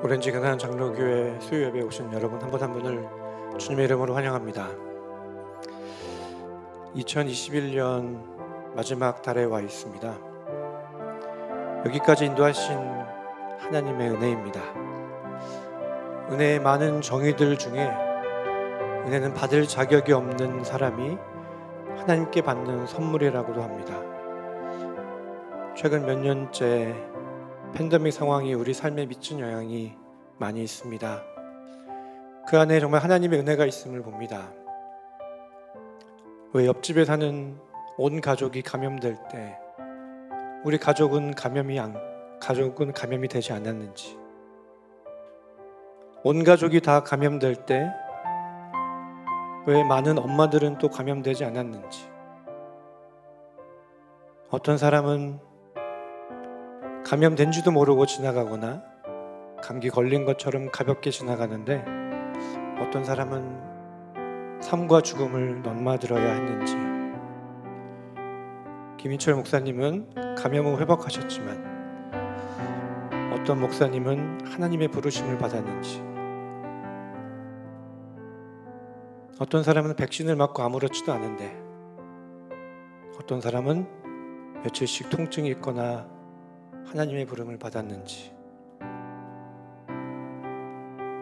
오렌지 가난 장로교회 수요 예배에 오신 여러분 한 분 한 분을 주님의 이름으로 환영합니다. 2021년 마지막 달에 와 있습니다. 여기까지 인도하신 하나님의 은혜입니다. 은혜의 많은 정의들 중에 은혜는 받을 자격이 없는 사람이 하나님께 받는 선물이라고도 합니다. 최근 몇 년째 팬데믹 상황이 우리 삶에 미친 영향이 많이 있습니다. 그 안에 정말 하나님의 은혜가 있음을 봅니다. 왜 옆집에 사는 온 가족이 감염될 때 우리 가족은 감염이 되지 않았는지, 온 가족이 다 감염될 때 왜 많은 엄마들은 또 감염되지 않았는지, 어떤 사람은 감염된지도 모르고 지나가거나 감기 걸린 것처럼 가볍게 지나가는데 어떤 사람은 삶과 죽음을 넘나들어야 했는지, 김인철 목사님은 감염을 회복하셨지만 어떤 목사님은 하나님의 부르심을 받았는지, 어떤 사람은 백신을 맞고 아무렇지도 않은데 어떤 사람은 며칠씩 통증이 있거나 하나님의 부름을 받았는지,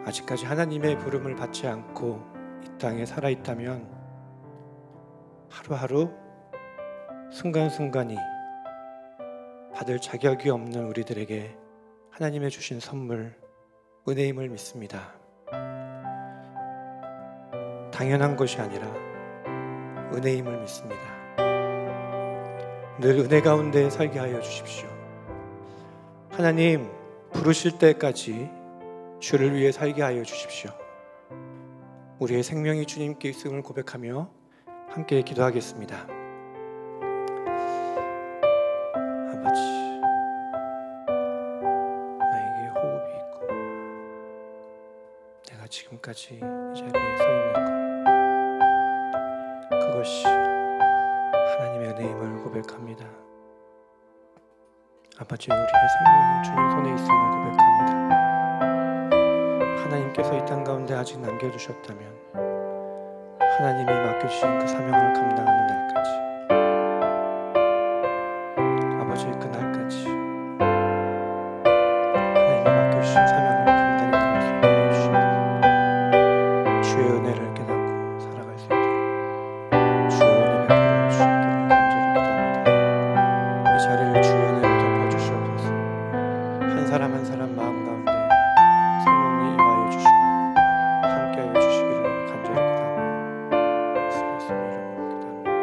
아직까지 하나님의 부름을 받지 않고 이 땅에 살아있다면 하루하루 순간순간이 받을 자격이 없는 우리들에게 하나님의 주신 선물, 은혜임을 믿습니다. 당연한 것이 아니라 은혜임을 믿습니다. 늘 은혜 가운데 살게 하여 주십시오. 하나님, 부르실 때까지 주를 위해 살게 하여 주십시오. 우리의 생명이 주님께 있음을 고백하며 함께 기도하겠습니다. 아버지, 나에게 호흡이 있고 내가 지금까지 이 자리에 서 있는 것, 그것이 하나님의 은혜임을 고백합니다. 아버지, 우리의 생명이 주님 손에 있음을 고백합니다. 하나님께서 이 땅 가운데 아직 남겨두셨다면 하나님이 맡겨주신 그 사명을 감당하는 날까지, 아버지의 그 날까지 하나님이 맡겨주신 사명을 감당해 나갈 수 있게 해주시옵소서. 주의 은혜를 깨닫고 살아갈 수 있도록 주의 은혜 베풀어 주시기를 간절히 기도합니다. 이 자리를 주의 은혜로 덮어주시옵소서. 한 사람 한 사람 마음 가운데 성령이 임하여 주시고 함께하여 주시기를 간절히 기도합니다. 예수의 이름으로 기도합니다.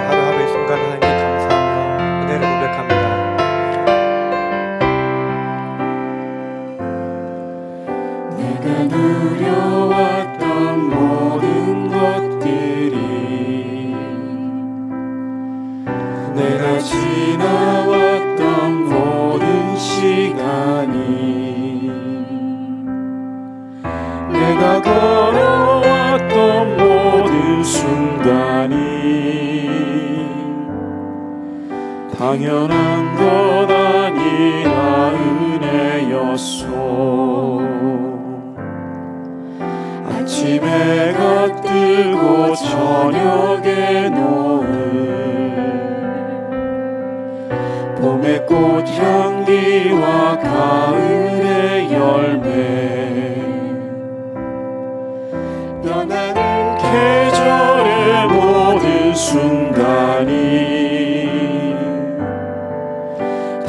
하루하루의 순간 하나님께 감사하며 은혜를 고백합니다. 내가 누려왔던 모든 것들이, 내가 지나왔던 모든 시간이, 내가 걸어왔던 모든 순간이 당연한 것 아니라 은혜였소. 아침에 해가 뜨고 저녁에 노을, 봄의 꽃향기와 가을의 열매, 변하는 계절의 모든 순간이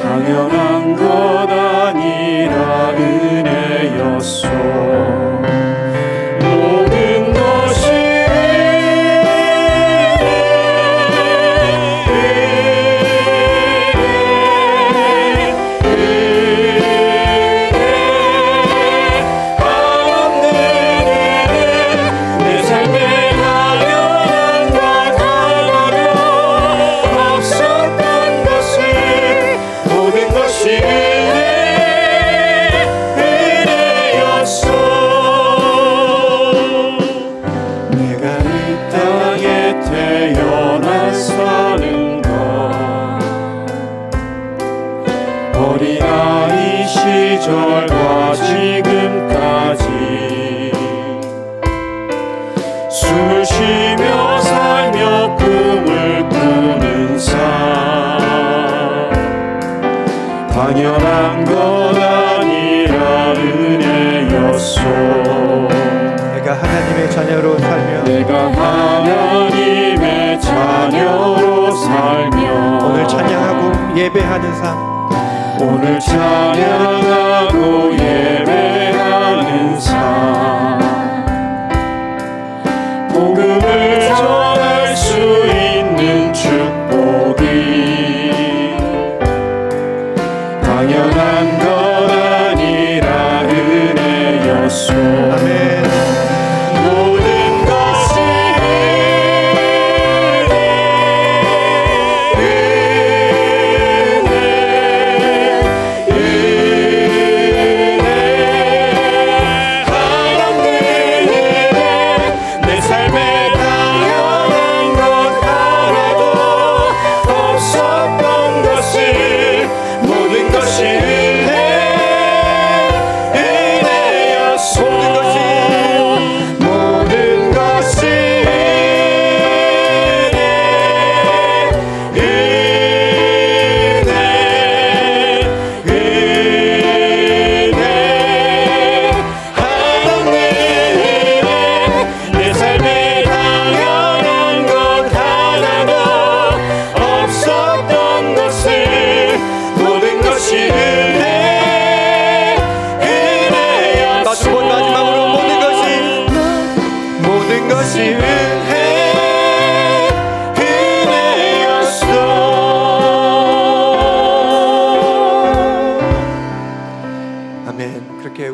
당연한 것 아니라 은혜였소. 모든 것이 내 삶에 당연한 것 하나도 없었던 것을, 모든 것이 어린아이 시절과 지금까지 숨을 쉬며 살며 꿈을 꾸는 삶 당연한 것 아니라 은혜였소. 내가 하나님의 자녀로 살며 내가 하나님의 자녀로 살며 오늘 찬양하고 예배하는 삶 오늘 찬양하고 예배하는 삶 복음을 전할 수 있는 축복이 당연한 것 아니라 은혜였소. 아멘. 모든 것이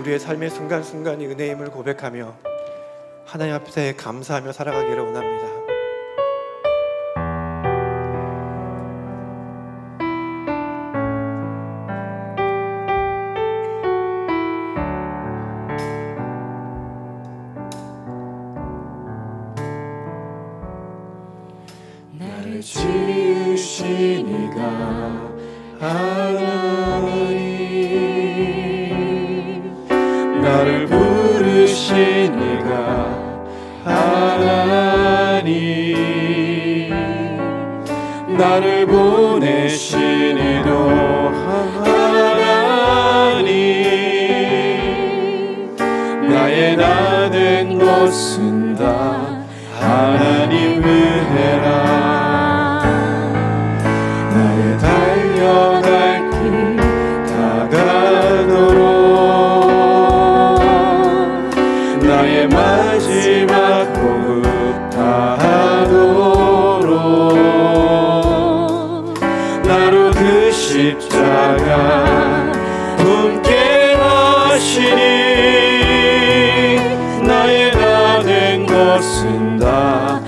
우리의 삶의 순간순간이 은혜임을 고백하며 하나님 앞에 감사하며 살아가기를 원합니다. 나를 지으신 이가 하나님 나를 부르신 이가 하나님 나를 보내신 이도 하나님 나의 나 된 것은 다 하나님 은혜라 나의 달려갈 길 다가도록 나의 마지막 호흡 다하도록 나로 그 십자가 품게 하시니 나의 나 된 것은 다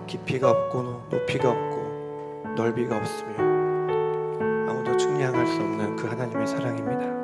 깊이가 없고 높이가 없고 넓이가 없으며 아무도 측량할 수 없는 그 하나님의 사랑입니다.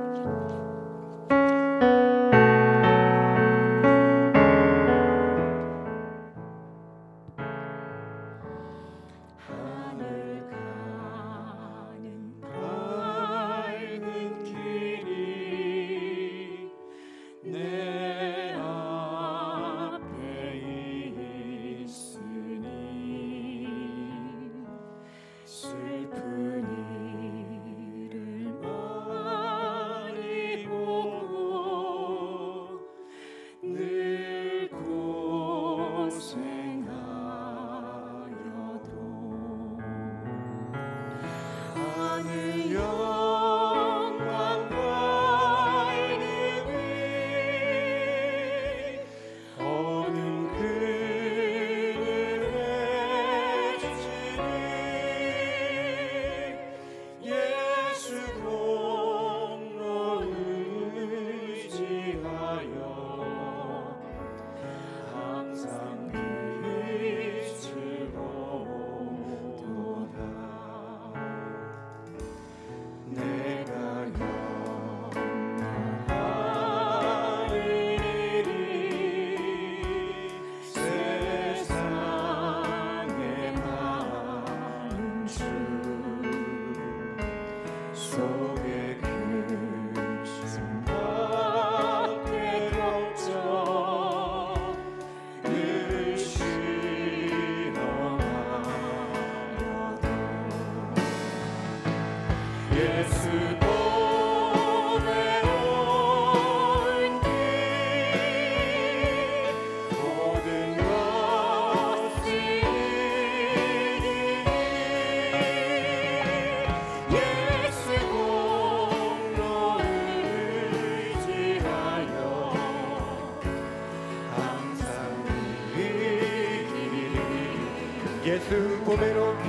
예수 봄의 높이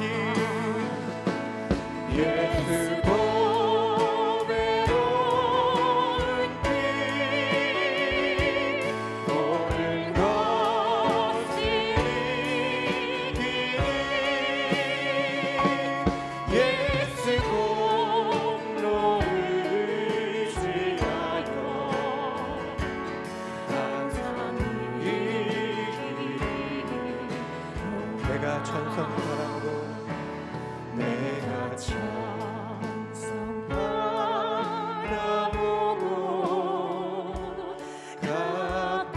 예수 봄의 높이 모든 것이 예수 공로를 의지하여 항상 내가 천성 바라보고 내가 천성 바라보고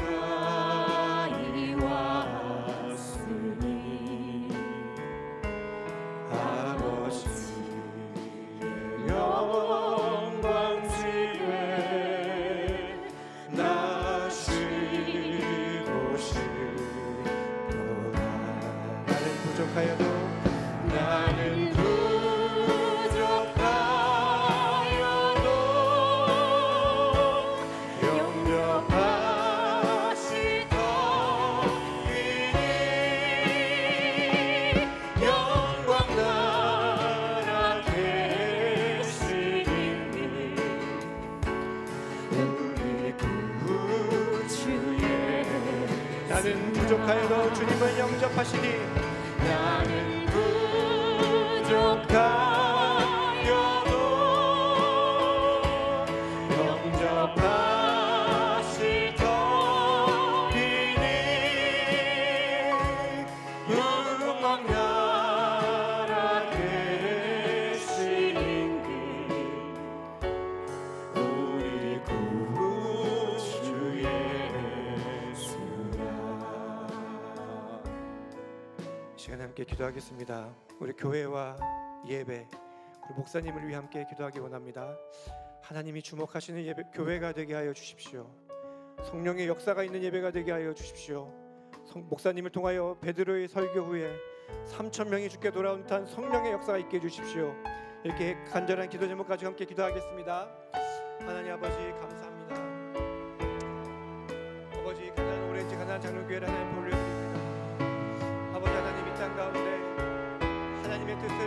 가까이 왔으니 아버지의 영광지에 나 쉬고 싶도다. 나는 부족하여도 나는 부족하여도 주님을 영접하시니 나는 부족하여도 영접하시더니 음악 나라 계시는 우리 구주 예수라. 시간 함께 기도하겠습니다. 우리 교회와 예배, 우리 목사님을 위해 함께 기도하기 원합니다. 하나님이 주목하시는 예배, 교회가 되게 하여 주십시오. 성령의 역사가 있는 예배가 되게 하여 주십시오. 목사님을 통하여 베드로의 설교 후에 3,000명이 주께 돌아온 듯한 성령의 역사가 있게 해주십시오. 이렇게 간절한 기도 제목 가지고 함께 기도하겠습니다. 하나님 아버지 감사합니다. 아버지 가난한 오렌지 가난한 장로교회를 하나님 올려드립니다. 아버지 하나님 이 땅 가운데 하나님의 뜻을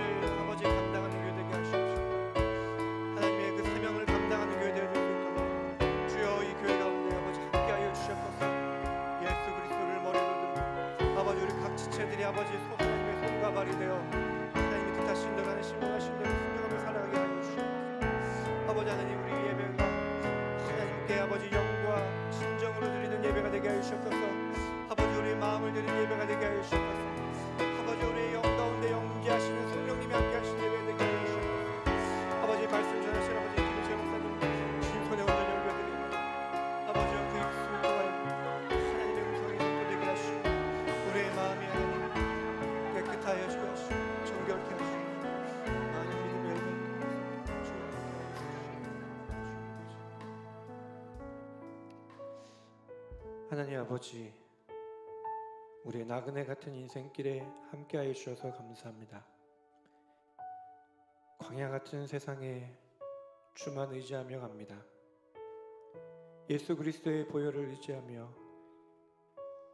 아버지 감당하는 교회 되게 하시옵시고 하나님의 그 사명을 감당하는 교회 되게 해주옵소서. 주여 이 교회 가운데 아버지 함께하여 주셨소서. 예수 그리스도를 머리로 들고 아버지 우리 각 지체들이 아버지 하나님의 손과 발이 되어 하나님이 뜻하신 대로 하는 신령하신 대로 순종하며 살아가게 하여 주시옵소서. 아버지 하나님 우리 예배가 하나님께 아버지 영과 진정으로 드리는 예배가 되게 하여 주옵소서. 아버지 우리의 마음을 드리는 예배가 되게 하여 주옵소서. 아버지 우리의 영 가운데 영기하시는 성령님이 함께하신 예배 되게 하여 주옵소서. 아버지 말씀 전하신 아버지 김희철 목사님 신손의 온전히 올려드립니다. 아버지와 그 입술을 통하여 하나님의 음성이 듣게 하시고 우리의 마음이 하나님 깨끗하여 주시고 정결케 하시고 많은 믿음의 열매를 주여 하나님 아버지 우리의 나그네 같은 인생길에 함께하여 주셔서 감사합니다. 광야 같은 세상에 주만 의지하며 갑니다. 예수 그리스도의 보혈을 의지하며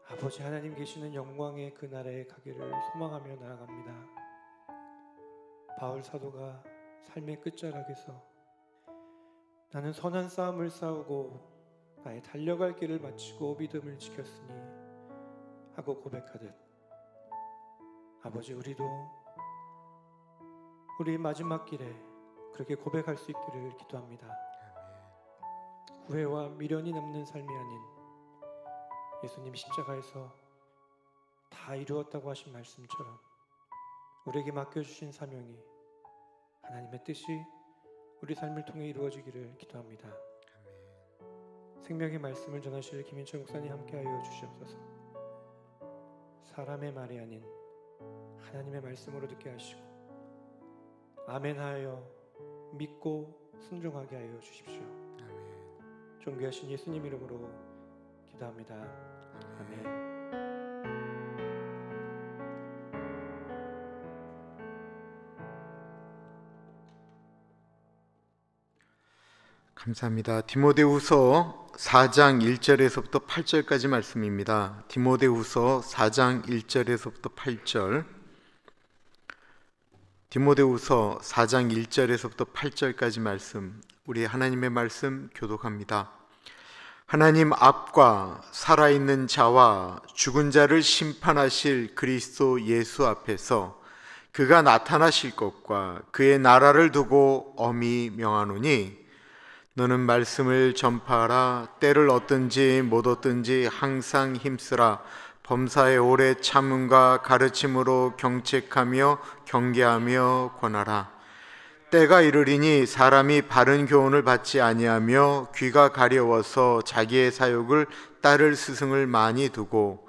아버지 하나님 계시는 영광의 그 나라에 가기를 소망하며 나아갑니다. 바울 사도가 삶의 끝자락에서 나는 선한 싸움을 싸우고 나의 달려갈 길을 마치고 믿음을 지켰으니 하고 고백하듯 아버지 우리도 우리 마지막 길에 그렇게 고백할 수 있기를 기도합니다. 후회와 미련이 남는 삶이 아닌 예수님 십자가에서 다 이루었다고 하신 말씀처럼 우리에게 맡겨주신 사명이 하나님의 뜻이 우리 삶을 통해 이루어지기를 기도합니다. 생명의 말씀을 전하실 김인철 목사님 함께하여 주시옵소서. 사람의 말이 아닌 하나님의 말씀으로 듣게 하시고 아멘하여 믿고 순종하게 하여 주십시오. 아멘. 존귀하신 예수님 이름으로 기도합니다. 아멘. 감사합니다. 디모데후서 4장 1절에서부터 8절까지 말씀입니다. 디모데후서 4장 1절에서부터 8절. 디모데후서 4장 1절에서부터 8절까지 말씀, 우리 하나님의 말씀 교독합니다. 하나님 앞과 살아있는 자와 죽은 자를 심판하실 그리스도 예수 앞에서 그가 나타나실 것과 그의 나라를 두고 엄히 명하노니 너는 말씀을 전파하라. 때를 얻든지 못 얻든지 항상 힘쓰라. 범사의 오래 참음과 가르침으로 경책하며 경계하며 권하라. 때가 이르리니 사람이 바른 교훈을 받지 아니하며 귀가 가려워서 자기의 사욕을 따를 스승을 많이 두고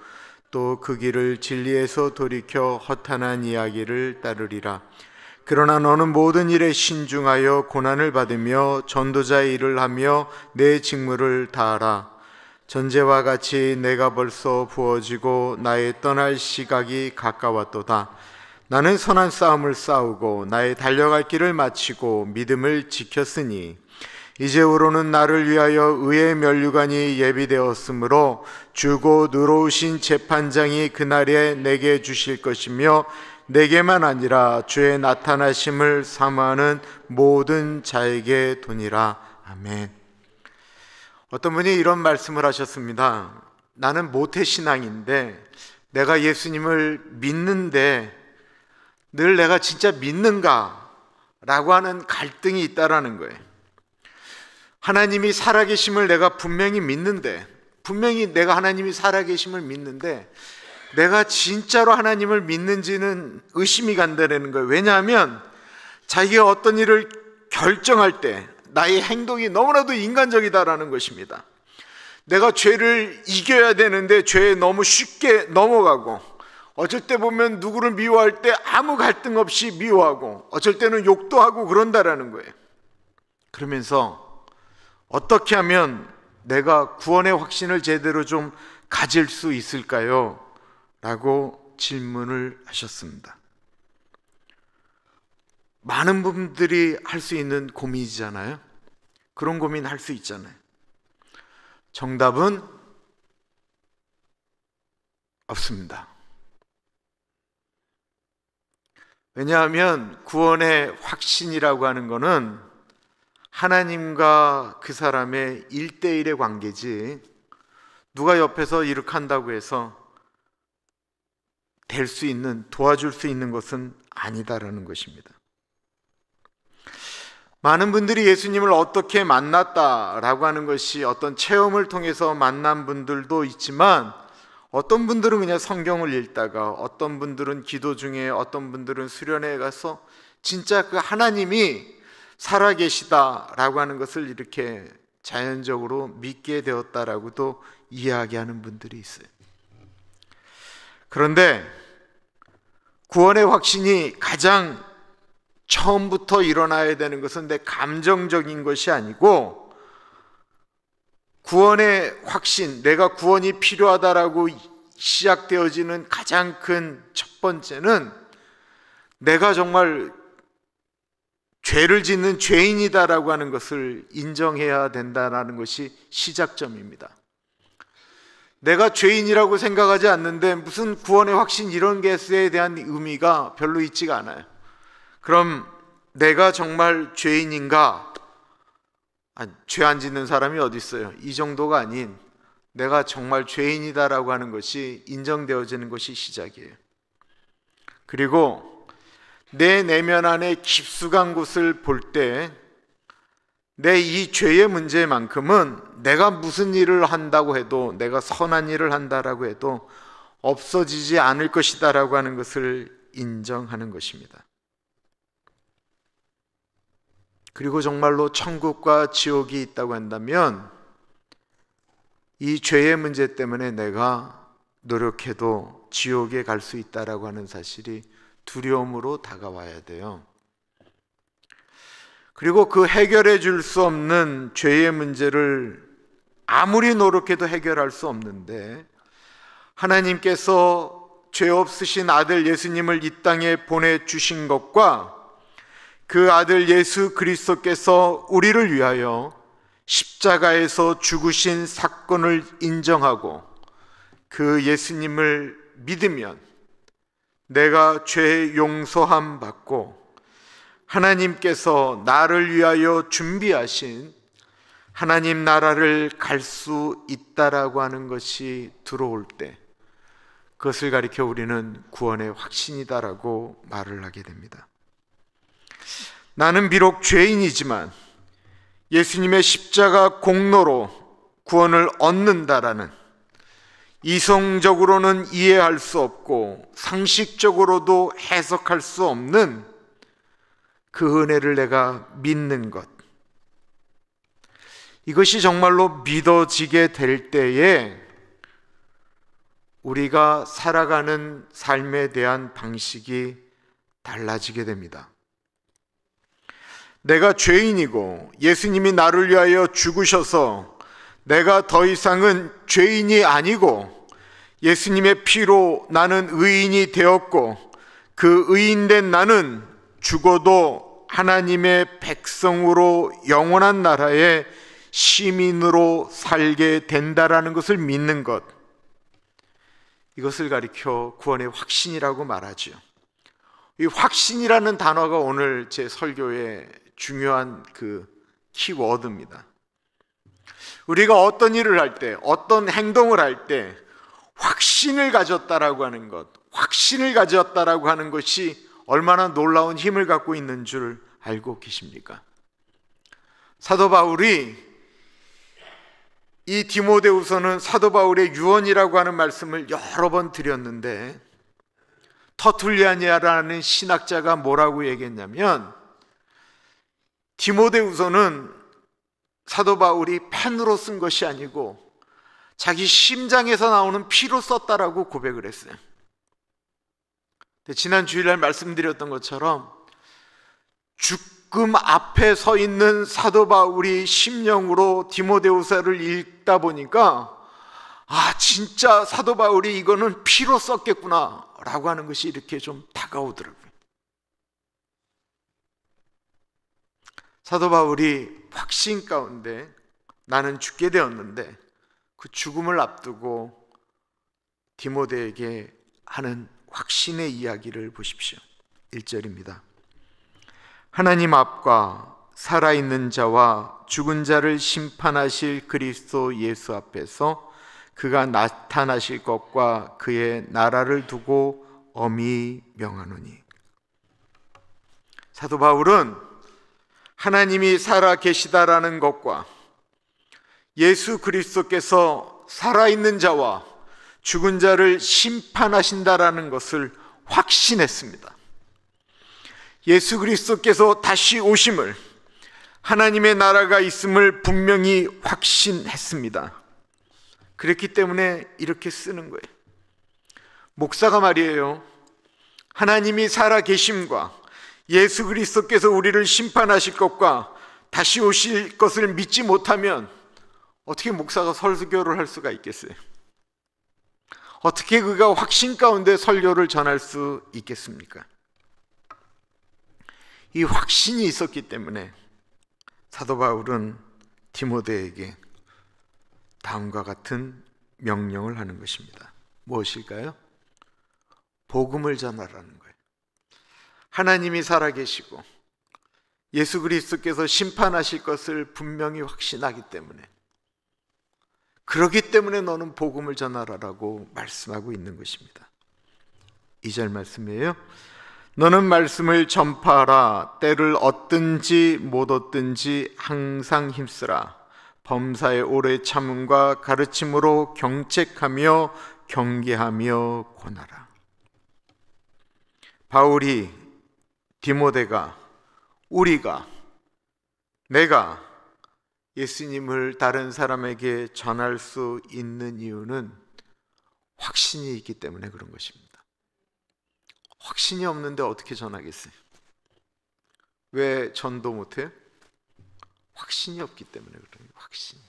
또 그 길을 진리에서 돌이켜 허탄한 이야기를 따르리라. 그러나 너는 모든 일에 신중하여 고난을 받으며 전도자의 일을 하며 내 직무를 다하라. 전제와 같이 내가 벌써 부어지고 나의 떠날 시각이 가까웠도다. 나는 선한 싸움을 싸우고 나의 달려갈 길을 마치고 믿음을 지켰으니 이제후로는 나를 위하여 의의 면류관이 예비되었으므로 주고 누러우신 재판장이 그날에 내게 주실 것이며 내게만 아니라 주의 나타나심을 사모하는 모든 자에게 도니라. 아멘. 어떤 분이 이런 말씀을 하셨습니다. 나는 모태신앙인데 내가 예수님을 믿는데 늘 내가 진짜 믿는가? 라고 하는 갈등이 있다라는 거예요. 하나님이 살아계심을 내가 분명히 믿는데, 분명히 내가 하나님이 살아계심을 믿는데 내가 진짜로 하나님을 믿는지는 의심이 간다는 거예요. 왜냐하면 자기가 어떤 일을 결정할 때 나의 행동이 너무나도 인간적이다라는 것입니다. 내가 죄를 이겨야 되는데 죄에 너무 쉽게 넘어가고 어쩔 때 보면 누구를 미워할 때 아무 갈등 없이 미워하고 어쩔 때는 욕도 하고 그런다라는 거예요. 그러면서 어떻게 하면 내가 구원의 확신을 제대로 좀 가질 수 있을까요? 라고 질문을 하셨습니다. 많은 분들이 할 수 있는 고민이잖아요. 그런 고민 할 수 있잖아요. 정답은 없습니다. 왜냐하면 구원의 확신이라고 하는 것은 하나님과 그 사람의 1대1의 관계지, 누가 옆에서 이렇게 한다고 해서 될 수 있는, 도와줄 수 있는 것은 아니다라는 것입니다. 많은 분들이 예수님을 어떻게 만났다라고 하는 것이 어떤 체험을 통해서 만난 분들도 있지만, 어떤 분들은 그냥 성경을 읽다가, 어떤 분들은 기도 중에, 어떤 분들은 수련회에 가서 진짜 그 하나님이 살아계시다라고 하는 것을 이렇게 자연적으로 믿게 되었다라고도 이야기하는 분들이 있어요. 그런데 구원의 확신이 가장 처음부터 일어나야 되는 것은 내 감정적인 것이 아니고, 구원의 확신, 내가 구원이 필요하다라고 시작되어지는 가장 큰 첫 번째는 내가 정말 죄를 짓는 죄인이다라고 하는 것을 인정해야 된다는 것이 시작점입니다. 내가 죄인이라고 생각하지 않는데 무슨 구원의 확신 이런 것에 대한 의미가 별로 있지가 않아요. 그럼 내가 정말 죄인인가? 죄 안 짓는 사람이 어디 있어요? 이 정도가 아닌 내가 정말 죄인이다라고 하는 것이 인정되어지는 것이 시작이에요. 그리고 내 내면 안에 깊숙한 곳을 볼 때 내 이 죄의 문제만큼은 내가 무슨 일을 한다고 해도, 내가 선한 일을 한다라고 해도 없어지지 않을 것이다라고 하는 것을 인정하는 것입니다. 그리고 정말로 천국과 지옥이 있다고 한다면 이 죄의 문제 때문에 내가 노력해도 지옥에 갈 수 있다라고 하는 사실이 두려움으로 다가와야 돼요. 그리고 그 해결해 줄 수 없는 죄의 문제를 아무리 노력해도 해결할 수 없는데, 하나님께서 죄 없으신 아들 예수님을 이 땅에 보내주신 것과 그 아들 예수 그리스도께서 우리를 위하여 십자가에서 죽으신 사건을 인정하고 그 예수님을 믿으면 내가 죄 용서함 받고 하나님께서 나를 위하여 준비하신 하나님 나라를 갈 수 있다라고 하는 것이 들어올 때, 그것을 가리켜 우리는 구원의 확신이다라고 말을 하게 됩니다. 나는 비록 죄인이지만 예수님의 십자가 공로로 구원을 얻는다라는, 이성적으로는 이해할 수 없고 상식적으로도 해석할 수 없는 그 은혜를 내가 믿는 것, 이것이 정말로 믿어지게 될 때에 우리가 살아가는 삶에 대한 방식이 달라지게 됩니다. 내가 죄인이고 예수님이 나를 위하여 죽으셔서 내가 더 이상은 죄인이 아니고 예수님의 피로 나는 의인이 되었고, 그 의인된 나는 죽어도 하나님의 백성으로 영원한 나라의 시민으로 살게 된다라는 것을 믿는 것, 이것을 가리켜 구원의 확신이라고 말하죠. 이 확신이라는 단어가 오늘 제 설교의 중요한 그 키워드입니다. 우리가 어떤 일을 할 때, 어떤 행동을 할 때 확신을 가졌다라고 하는 것, 확신을 가졌다라고 하는 것이 얼마나 놀라운 힘을 갖고 있는 줄 알고 계십니까? 사도 바울이, 이 디모데후서는 사도 바울의 유언이라고 하는 말씀을 여러 번 드렸는데, 터툴리아니아라는 신학자가 뭐라고 얘기했냐면, 디모데후서는 사도 바울이 펜으로 쓴 것이 아니고 자기 심장에서 나오는 피로 썼다라고 고백을 했어요. 지난 주일날 말씀드렸던 것처럼 죽음 앞에 서 있는 사도 바울이 심령으로 디모데후서를 읽다 보니까 진짜 사도 바울이 이거는 피로 썼겠구나 라고 하는 것이 이렇게 좀 다가오더라고요. 사도 바울이 확신 가운데 나는 죽게 되었는데 그 죽음을 앞두고 디모데에게 하는 확신의 이야기를 보십시오. 1절입니다. 하나님 앞과 살아있는 자와 죽은 자를 심판하실 그리스도 예수 앞에서 그가 나타나실 것과 그의 나라를 두고 엄히 명하노니. 사도 바울은 하나님이 살아 계시다라는 것과 예수 그리스도께서 살아있는 자와 죽은 자를 심판하신다라는 것을 확신했습니다. 예수 그리스도께서 다시 오심을, 하나님의 나라가 있음을 분명히 확신했습니다. 그랬기 때문에 이렇게 쓰는 거예요. 목사가 말이에요, 하나님이 살아 계심과 예수 그리스도께서 우리를 심판하실 것과 다시 오실 것을 믿지 못하면 어떻게 목사가 설교를 할 수가 있겠어요? 어떻게 그가 확신 가운데 설교를 전할 수 있겠습니까? 이 확신이 있었기 때문에 사도 바울은 디모데에게 다음과 같은 명령을 하는 것입니다. 무엇일까요? 복음을 전하라는 거예요. 하나님이 살아계시고 예수 그리스도께서 심판하실 것을 분명히 확신하기 때문에, 그렇기 때문에 너는 복음을 전하라라고 말씀하고 있는 것입니다. 2절 말씀이에요. 너는 말씀을 전파하라. 때를 얻든지 못 얻든지 항상 힘쓰라. 범사의 오래 참음과 가르침으로 경책하며 경계하며 권하라. 바울이, 디모데가, 우리가, 내가 예수님을 다른 사람에게 전할 수 있는 이유는 확신이 있기 때문에 그런 것입니다. 확신이 없는데 어떻게 전하겠어요? 왜 전도 못해요? 확신이 없기 때문에 그래요. 확신이.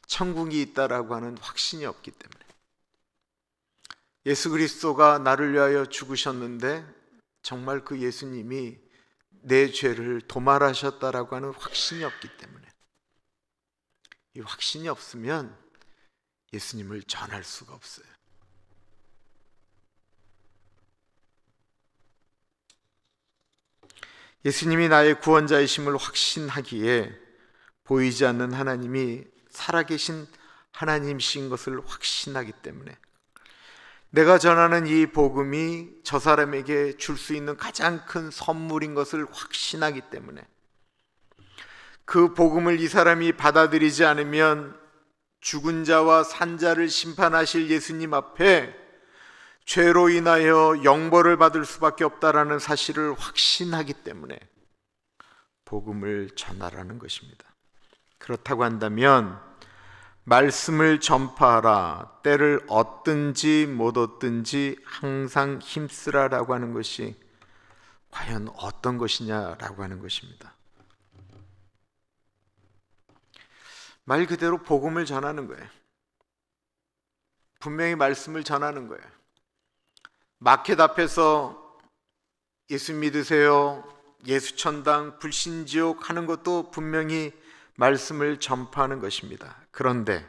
천국이 있다라고 하는 확신이 없기 때문에. 예수 그리스도가 나를 위하여 죽으셨는데 정말 그 예수님이 내 죄를 도말하셨다라고 하는 확신이 없기 때문에. 이 확신이 없으면 예수님을 전할 수가 없어요. 예수님이 나의 구원자이심을 확신하기에 보이지 않는 하나님이 살아계신 하나님이신 것을 확신하기 때문에, 내가 전하는 이 복음이 저 사람에게 줄 수 있는 가장 큰 선물인 것을 확신하기 때문에, 그 복음을 이 사람이 받아들이지 않으면 죽은 자와 산 자를 심판하실 예수님 앞에 죄로 인하여 영벌을 받을 수밖에 없다라는 사실을 확신하기 때문에 복음을 전하라는 것입니다. 그렇다고 한다면 말씀을 전파하라. 때를 얻든지 못 얻든지 항상 힘쓰라라고 하는 것이 과연 어떤 것이냐라고 하는 것입니다. 말 그대로 복음을 전하는 거예요. 분명히 말씀을 전하는 거예요. 마켓 앞에서 예수 믿으세요, 예수 천당, 불신지옥 하는 것도 분명히 말씀을 전파하는 것입니다. 그런데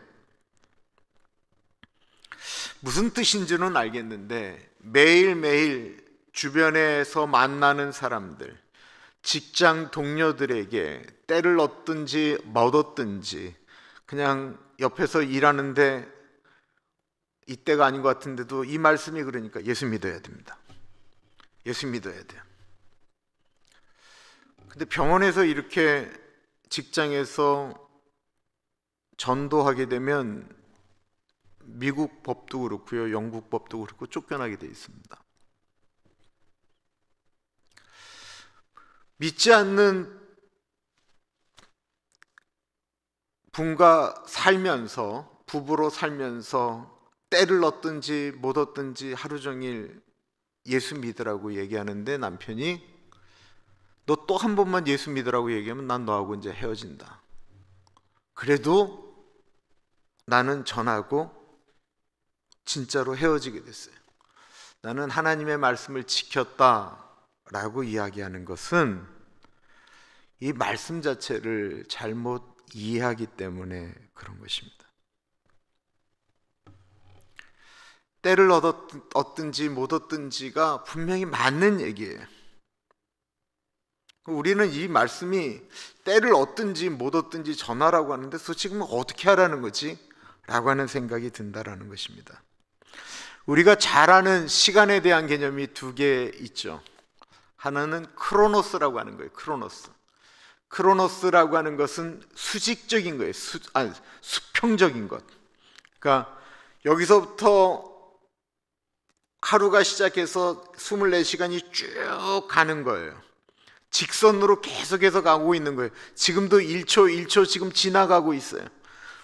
무슨 뜻인지는 알겠는데 매일매일 주변에서 만나는 사람들, 직장 동료들에게 때를 얻든지 못 얻든지 그냥 옆에서 일하는데 이때가 아닌 것 같은데도 이 말씀이 그러니까 예수 믿어야 됩니다. 예수 믿어야 돼요. 근데 병원에서 이렇게 직장에서 전도하게 되면 미국 법도 그렇고요, 영국 법도 그렇고 쫓겨나게 돼 있습니다. 믿지 않는 분과 살면서, 부부로 살면서 때를 얻든지 못 얻든지 하루 종일 예수 믿으라고 얘기하는데 남편이 너 또 한 번만 예수 믿으라고 얘기하면 난 너하고 이제 헤어진다. 그래도 나는 전하고 진짜로 헤어지게 됐어요. 나는 하나님의 말씀을 지켰다라고 이야기하는 것은 이 말씀 자체를 잘못 이해하기 때문에 그런 것입니다. 때를 얻든지 못 얻든지가 분명히 맞는 얘기예요. 우리는 이 말씀이 때를 얻든지 못 얻든지 전하라고 하는데 지금 어떻게 하라는 거지? 라고 하는 생각이 든다라는 것입니다. 우리가 잘 아는 시간에 대한 개념이 두 개 있죠. 하나는 크로노스라고 하는 거예요. 크로노스라고 하는 것은 수직적인 거예요. 수평적인 것. 그러니까 여기서부터 하루가 시작해서 24시간이 쭉 가는 거예요. 직선으로 계속해서 가고 있는 거예요. 지금도 1초 지금 지나가고 있어요.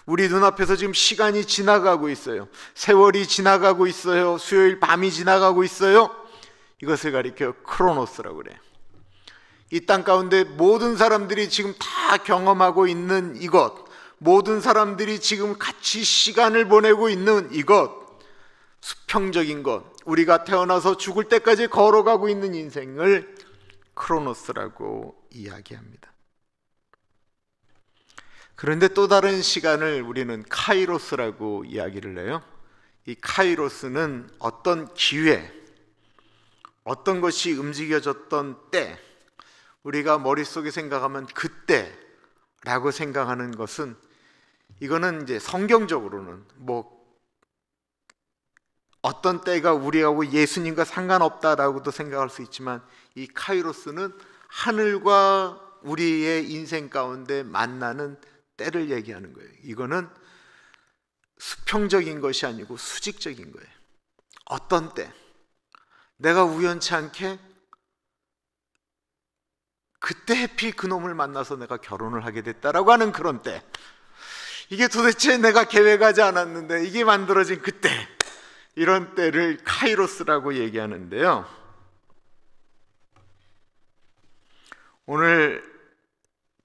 우리 눈앞에서 지금 시간이 지나가고 있어요. 세월이 지나가고 있어요. 수요일 밤이 지나가고 있어요. 이것을 가리켜 크로노스라고 그래요. 이 땅 가운데 모든 사람들이 지금 다 경험하고 있는 이것, 모든 사람들이 지금 같이 시간을 보내고 있는 이것, 수평적인 것, 우리가 태어나서 죽을 때까지 걸어가고 있는 인생을 크로노스라고 이야기합니다. 그런데 또 다른 시간을 우리는 카이로스라고 이야기를 해요. 이 카이로스는 어떤 기회, 어떤 것이 움직여졌던 때, 우리가 머릿속에 생각하면 그때라고 생각하는 것은, 이거는 이제 성경적으로는 어떤 때가 우리하고 예수님과 상관없다라고도 생각할 수 있지만, 이 카이로스는 하늘과 우리의 인생 가운데 만나는 때를 얘기하는 거예요. 이거는 수평적인 것이 아니고 수직적인 거예요. 어떤 때 내가 우연치 않게 그때 해피 그놈을 만나서 내가 결혼을 하게 됐다라고 하는 그런 때, 이게 도대체 내가 계획하지 않았는데 이게 만들어진 그때, 이런 때를 카이로스라고 얘기하는데요. 오늘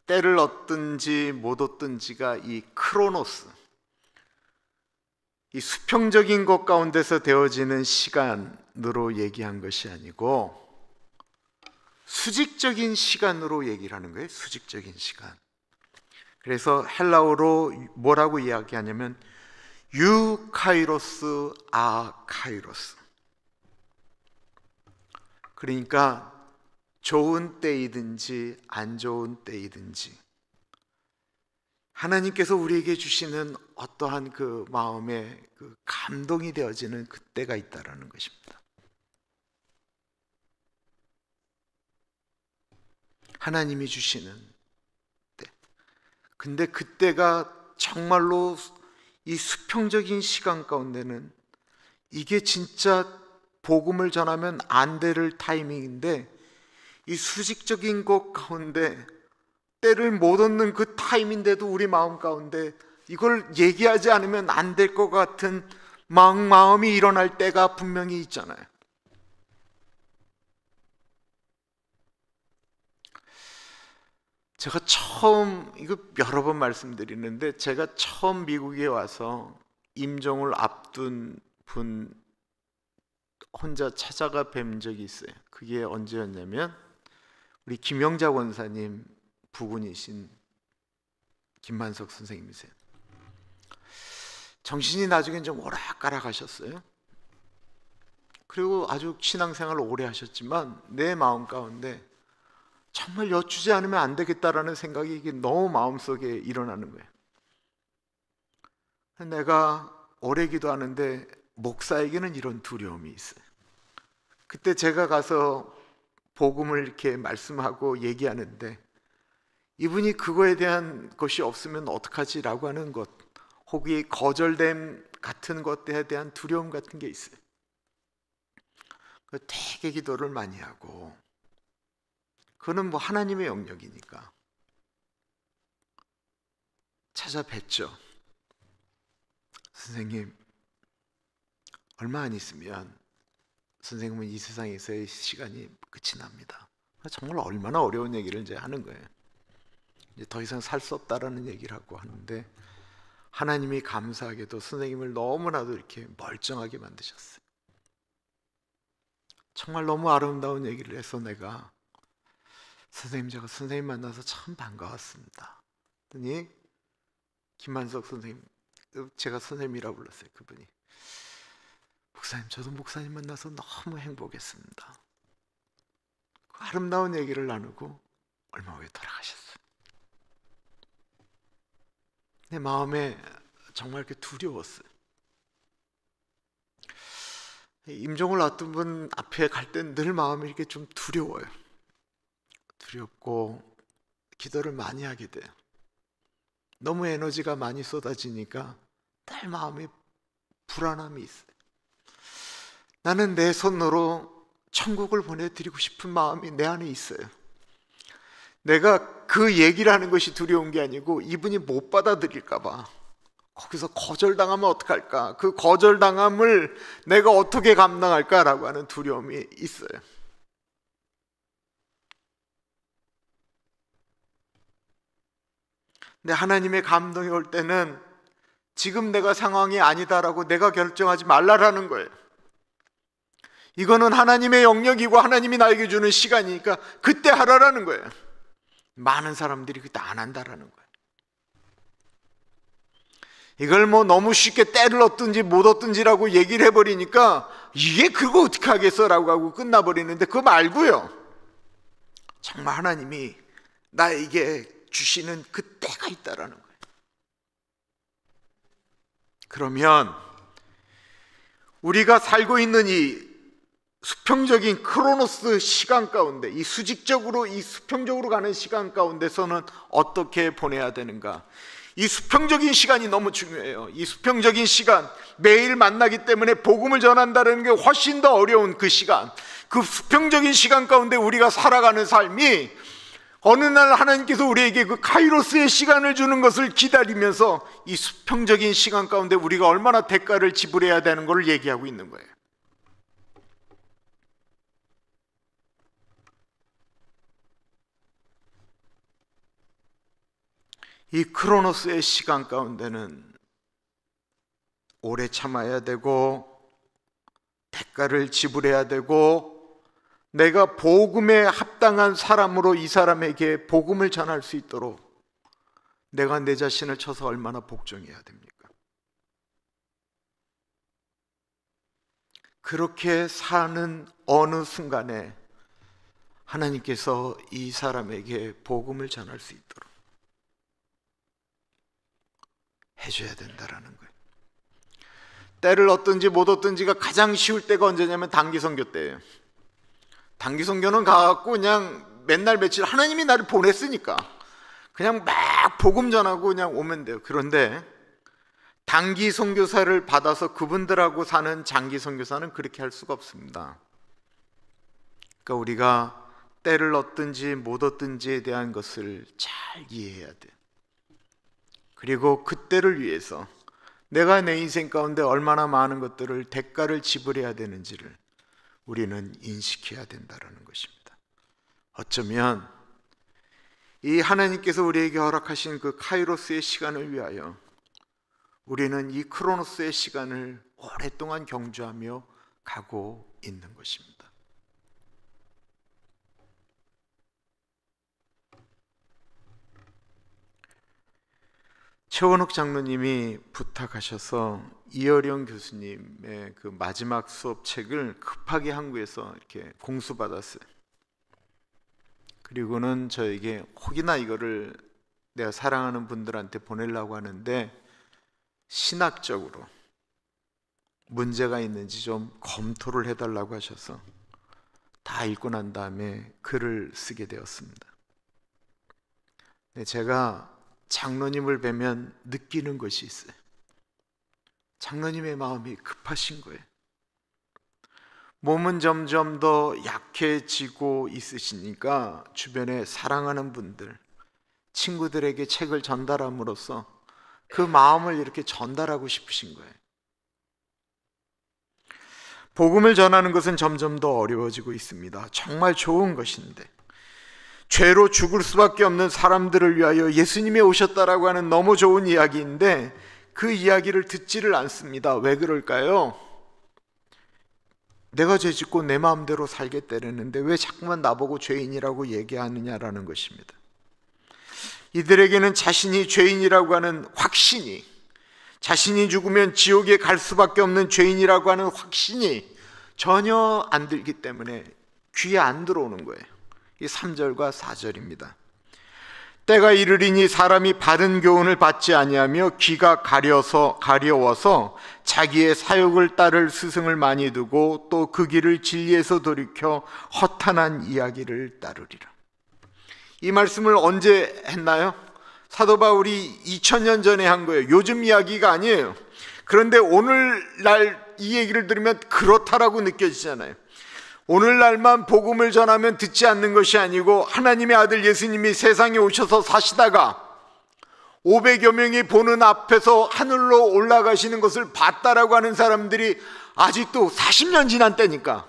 때를 얻든지 못 얻든지가 이 크로노스, 이 수평적인 것 가운데서 되어지는 시간으로 얘기한 것이 아니고 수직적인 시간으로 얘기를 하는 거예요. 수직적인 시간. 그래서 헬라어로 뭐라고 이야기하냐면 유카이로스 아카이로스. 그러니까 좋은 때이든지 안 좋은 때이든지 하나님께서 우리에게 주시는 어떠한 그 마음의 그 감동이 되어지는 그때가 있다라는 것입니다. 하나님이 주시는 때. 근데 그때가 정말로 이 수평적인 시간 가운데는 이게 진짜 복음을 전하면 안 될 타이밍인데, 이 수직적인 것 가운데 때를 못 얻는 그 타임인데도 우리 마음 가운데 이걸 얘기하지 않으면 안 될 것 같은 마음이 일어날 때가 분명히 있잖아요. 제가 처음, 이거 여러 번 말씀드리는데, 제가 처음 미국에 와서 임종을 앞둔 분 혼자 찾아가 뵌 적이 있어요. 그게 언제였냐면 우리 김영자 원사님 부군이신 김만석 선생님이세요. 정신이 나중에 좀 오락가락 하셨어요. 그리고 아주 신앙생활을 오래 하셨지만 내 마음 가운데 정말 여쭈지 않으면 안 되겠다라는 생각이 이게 너무 마음속에 일어나는 거예요. 내가 오래 기도하는데 목사에게는 이런 두려움이 있어요. 그때 제가 가서 복음을 이렇게 말씀하고 얘기하는데 이분이 그거에 대한 것이 없으면 어떡하지? 라고 하는 것, 혹이 거절됨 같은 것에 대한 두려움 같은 게 있어요. 되게 기도를 많이 하고, 그거는 하나님의 영역이니까 찾아뵀죠. 선생님, 얼마 안 있으면 선생님은 이 세상에서의 시간이 끝이 납니다. 정말 얼마나 어려운 얘기를 이제 하는 거예요. 이제 더 이상 살 수 없다라는 얘기를 하고 하는데, 하나님이 감사하게도 선생님을 너무나도 이렇게 멀쩡하게 만드셨어요. 정말 너무 아름다운 얘기를 해서 내가 제가 선생님 만나서 참 반가웠습니다. 그랬더니 김만석 선생님, 제가 선생님이라고 불렀어요. 그분이, 목사님, 저도 목사님 만나서 너무 행복했습니다. 그 아름다운 얘기를 나누고 얼마 후에 돌아가셨어요. 내 마음에 정말 이렇게 두려웠어요. 임종을 앞둔 분 앞에 갈 땐 늘 마음이 이렇게 좀 두려워요. 두렵고 기도를 많이 하게 돼요. 너무 에너지가 많이 쏟아지니까 늘 마음에 불안함이 있어요. 나는 내 손으로 천국을 보내드리고 싶은 마음이 내 안에 있어요. 내가 그 얘기를 하는 것이 두려운 게 아니고, 이분이 못 받아들일까 봐, 거기서 거절당하면 어떡할까, 그 거절당함을 내가 어떻게 감당할까라고 하는 두려움이 있어요. 근데 하나님의 감동이 올 때는 지금 내가 상황이 아니다라고 내가 결정하지 말라라는 거예요. 이거는 하나님의 영역이고 하나님이 나에게 주는 시간이니까 그때 하라라는 거예요. 많은 사람들이 그때 안 한다라는 거예요. 이걸 뭐 너무 쉽게 때를 얻든지 못 얻든지라고 얘기를 해버리니까, 이게 그거 어떻게 하겠어라고 하고 끝나버리는데, 그거 말고요, 정말 하나님이 나에게 주시는 그 때가 있다라는 거예요. 그러면 우리가 살고 있는 이 수평적인 크로노스 시간 가운데, 이 수직적으로, 이 수평적으로 가는 시간 가운데서는 어떻게 보내야 되는가? 이 수평적인 시간이 너무 중요해요. 이 수평적인 시간, 매일 만나기 때문에 복음을 전한다는 게 훨씬 더 어려운 그 시간, 그 수평적인 시간 가운데 우리가 살아가는 삶이, 어느 날 하나님께서 우리에게 그 카이로스의 시간을 주는 것을 기다리면서 이 수평적인 시간 가운데 우리가 얼마나 대가를 지불해야 되는 것을 얘기하고 있는 거예요. 이 크로노스의 시간 가운데는 오래 참아야 되고, 대가를 지불해야 되고, 내가 복음에 합당한 사람으로 이 사람에게 복음을 전할 수 있도록 내가 내 자신을 쳐서 얼마나 복종해야 됩니까? 그렇게 사는 어느 순간에 하나님께서 이 사람에게 복음을 전할 수 있도록 해줘야 된다라는 거예요. 때를 얻든지 못 얻든지가 가장 쉬울 때가 언제냐면 단기 선교 때예요. 단기 선교는 가갖고 그냥 맨날 며칠 하나님이 나를 보냈으니까 그냥 막 복음 전하고 그냥 오면 돼요. 그런데 단기 선교사를 받아서 그분들하고 사는 장기 선교사는 그렇게 할 수가 없습니다. 그러니까 우리가 때를 얻든지 못 얻든지에 대한 것을 잘 이해해야 돼요. 그리고 그때를 위해서 내가 내 인생 가운데 얼마나 많은 것들을 대가를 지불해야 되는지를 우리는 인식해야 된다는 것입니다. 어쩌면 이 하나님께서 우리에게 허락하신 그 카이로스의 시간을 위하여 우리는 이 크로노스의 시간을 오랫동안 경주하며 가고 있는 것입니다. 최원욱 장로님이 부탁하셔서 이어령 교수님의 그 마지막 수업 책을 급하게 한국에서 이렇게 공수받았어요. 그리고는 저에게 혹이나 이거를 내가 사랑하는 분들한테 보내려고 하는데 신학적으로 문제가 있는지 좀 검토를 해달라고 하셔서 다 읽고 난 다음에 글을 쓰게 되었습니다. 근데 제가 장로님을 뵈면 느끼는 것이 있어요. 장로님의 마음이 급하신 거예요. 몸은 점점 더 약해지고 있으시니까 주변에 사랑하는 분들, 친구들에게 책을 전달함으로써 그 마음을 이렇게 전달하고 싶으신 거예요. 복음을 전하는 것은 점점 더 어려워지고 있습니다. 정말 좋은 것인데 죄로 죽을 수밖에 없는 사람들을 위하여 예수님이 오셨다라고 하는 너무 좋은 이야기인데 그 이야기를 듣지를 않습니다. 왜 그럴까요? 내가 죄 짓고 내 마음대로 살겠다는데 왜 자꾸만 나보고 죄인이라고 얘기하느냐라는 것입니다. 이들에게는 자신이 죄인이라고 하는 확신이, 자신이 죽으면 지옥에 갈 수밖에 없는 죄인이라고 하는 확신이 전혀 안 들기 때문에 귀에 안 들어오는 거예요. 이 3절과 4절입니다. 때가 이르리니 사람이 바른 교훈을 받지 아니하며 귀가 가려워서 자기의 사욕을 따를 스승을 많이 두고 또 그 길을 진리에서 돌이켜 허탄한 이야기를 따르리라. 이 말씀을 언제 했나요? 사도 바울이 2000년 전에 한 거예요. 요즘 이야기가 아니에요. 그런데 오늘날 이 얘기를 들으면 그렇다라고 느껴지잖아요. 오늘날만 복음을 전하면 듣지 않는 것이 아니고 하나님의 아들 예수님이 세상에 오셔서 사시다가 500여 명이 보는 앞에서 하늘로 올라가시는 것을 봤다라고 하는 사람들이 아직도 40년 지난 때니까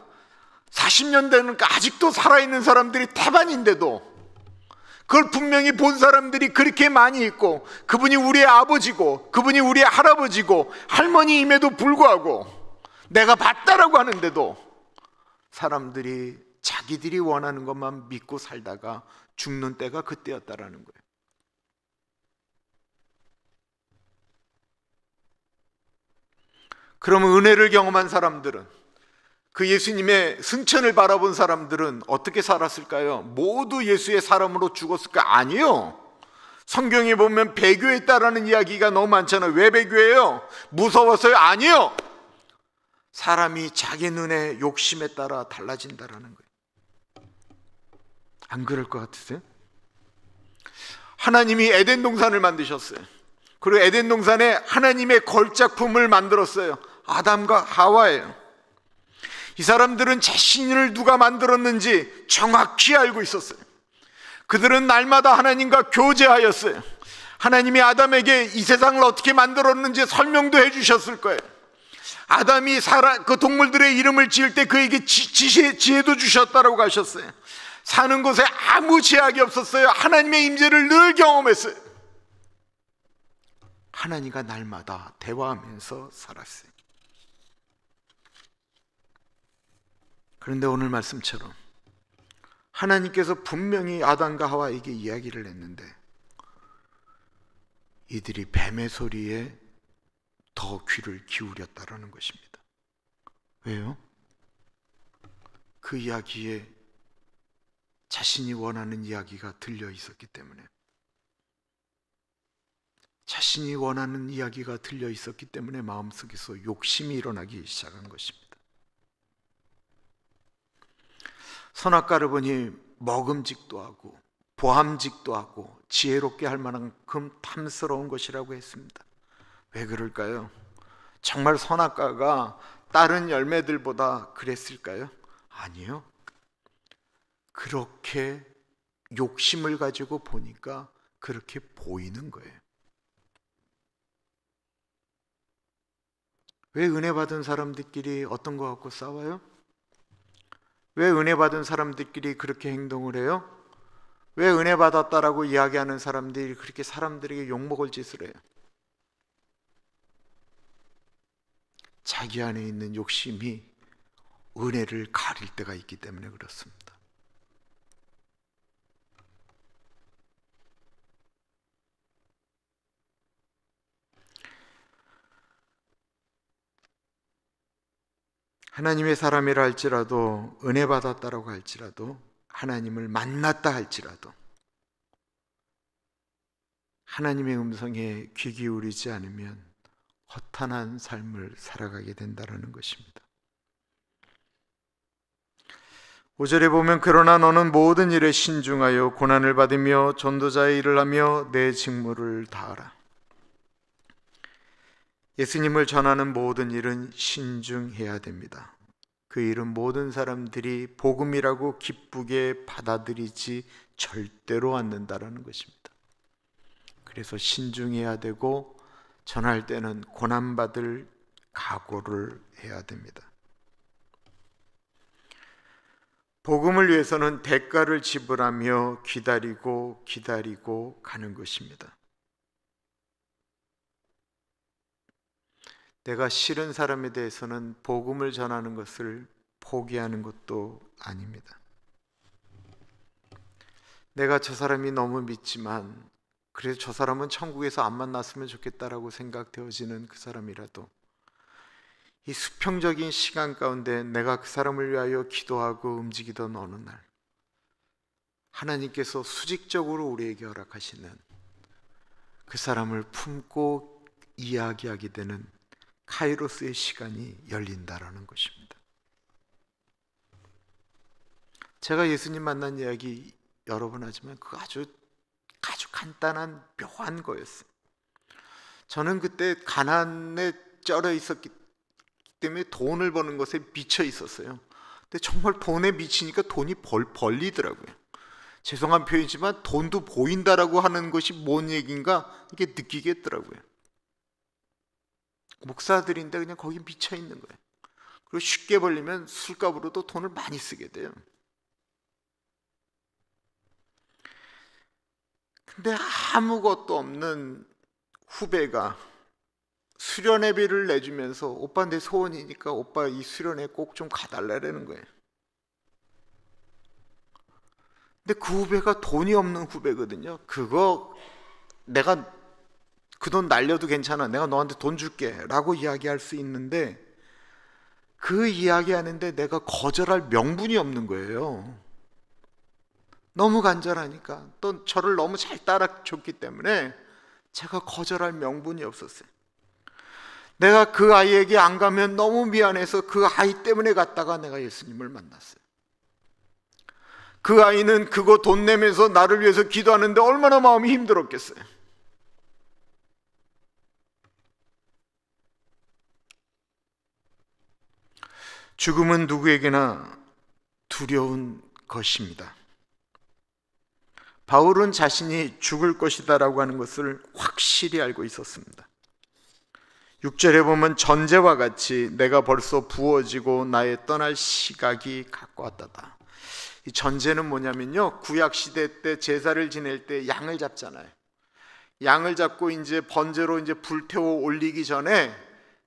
40년 되니까 아직도 살아있는 사람들이 태반인데도 그걸 분명히 본 사람들이 그렇게 많이 있고 그분이 우리의 아버지고 그분이 우리의 할아버지고 할머니임에도 불구하고 내가 봤다라고 하는데도 사람들이 자기들이 원하는 것만 믿고 살다가 죽는 때가 그때였다라는 거예요. 그러면 은혜를 경험한 사람들은, 그 예수님의 승천을 바라본 사람들은 어떻게 살았을까요? 모두 예수의 사람으로 죽었을까? 아니요. 성경에 보면 배교했다라는 이야기가 너무 많잖아요. 왜 배교해요? 무서워서요? 아니요. 사람이 자기 눈의 욕심에 따라 달라진다라는 거예요. 안 그럴 것 같으세요? 하나님이 에덴 동산을 만드셨어요. 그리고 에덴 동산에 하나님의 걸작품을 만들었어요. 아담과 하와예요. 이 사람들은 자신을 누가 만들었는지 정확히 알고 있었어요. 그들은 날마다 하나님과 교제하였어요. 하나님이 아담에게 이 세상을 어떻게 만들었는지 설명도 해주셨을 거예요. 아담이 그 동물들의 이름을 지을 때 그에게 지혜도 주셨다라고 하셨어요. 사는 곳에 아무 제약이 없었어요. 하나님의 임재를 늘 경험했어요. 하나님과 날마다 대화하면서 살았어요. 그런데 오늘 말씀처럼 하나님께서 분명히 아담과 하와에게 이야기를 했는데 이들이 뱀의 소리에 더 귀를 기울였다라는 것입니다. 왜요? 그 이야기에 자신이 원하는 이야기가 들려 있었기 때문에, 자신이 원하는 이야기가 들려 있었기 때문에 마음속에서 욕심이 일어나기 시작한 것입니다. 선악과를 보니 먹음직도 하고 보함직도 하고 지혜롭게 할 만큼 탐스러운 것이라고 했습니다. 왜 그럴까요? 정말 선악과가 다른 열매들보다 그랬을까요? 아니요. 그렇게 욕심을 가지고 보니까 그렇게 보이는 거예요. 왜 은혜 받은 사람들끼리 어떤 거 갖고 싸워요? 왜 은혜 받은 사람들끼리 그렇게 행동을 해요? 왜 은혜 받았다라고 이야기하는 사람들이 그렇게 사람들에게 욕먹을 짓을 해요? 자기 안에 있는 욕심이 은혜를 가릴 때가 있기 때문에 그렇습니다. 하나님의 사람이라 할지라도, 은혜 받았다라고 할지라도, 하나님을 만났다 할지라도 하나님의 음성에 귀 기울이지 않으면 허탄한 삶을 살아가게 된다는 것입니다. 5절에 보면 그러나 너는 모든 일에 신중하여 고난을 받으며 전도자의 일을 하며 내 직무를 다하라. 예수님을 전하는 모든 일은 신중해야 됩니다. 그 일은 모든 사람들이 복음이라고 기쁘게 받아들이지 절대로 않는다라는 것입니다. 그래서 신중해야 되고 전할 때는 고난받을 각오를 해야 됩니다. 복음을 위해서는 대가를 지불하며 기다리고 가는 것입니다. 내가 싫은 사람에 대해서는 복음을 전하는 것을 포기하는 것도 아닙니다. 내가 저 사람이 너무 믿지만 그래서 저 사람은 천국에서 안 만났으면 좋겠다라고 생각되어지는 그 사람이라도 이 수평적인 시간 가운데 내가 그 사람을 위하여 기도하고 움직이던 어느 날 하나님께서 수직적으로 우리에게 허락하시는 그 사람을 품고 이야기하게 되는 카이로스의 시간이 열린다라는 것입니다. 제가 예수님 만난 이야기 여러 번 하지만 그거 아주 간단한 묘한 거였어요. 저는 그때 가난에 쩔어 있었기 때문에 돈을 버는 것에 미쳐 있었어요. 근데 정말 돈에 미치니까 돈이 벌리더라고요. 죄송한 표현이지만 돈도 보인다라고 하는 것이 뭔 얘기인가 이게 느끼겠더라고요. 목사들인데 그냥 거기 미쳐 있는 거예요. 그리고 쉽게 벌리면 술값으로도 돈을 많이 쓰게 돼요. 근데 아무것도 없는 후배가 수련회비를 내주면서 오빠 내 소원이니까 오빠 이 수련회 꼭 좀 가달라는 거예요. 근데 그 후배가 돈이 없는 후배거든요. 그거 내가 그 돈 날려도 괜찮아, 내가 너한테 돈 줄게 라고 이야기할 수 있는데 그 이야기하는데 내가 거절할 명분이 없는 거예요. 너무 간절하니까 또 저를 너무 잘 따라줬기 때문에 제가 거절할 명분이 없었어요. 내가 그 아이에게 안 가면 너무 미안해서 그 아이 때문에 갔다가 내가 예수님을 만났어요. 그 아이는 그거 돈 내면서 나를 위해서 기도하는데 얼마나 마음이 힘들었겠어요. 죽음은 누구에게나 두려운 것입니다. 바울은 자신이 죽을 것이다라고 하는 것을 확실히 알고 있었습니다. 6절에 보면 전제와 같이 내가 벌써 부어지고 나의 떠날 시각이 가까웠다. 이 전제는 뭐냐면요, 구약시대 때 제사를 지낼 때 양을 잡잖아요. 양을 잡고 이제 번제로 이제 불태워 올리기 전에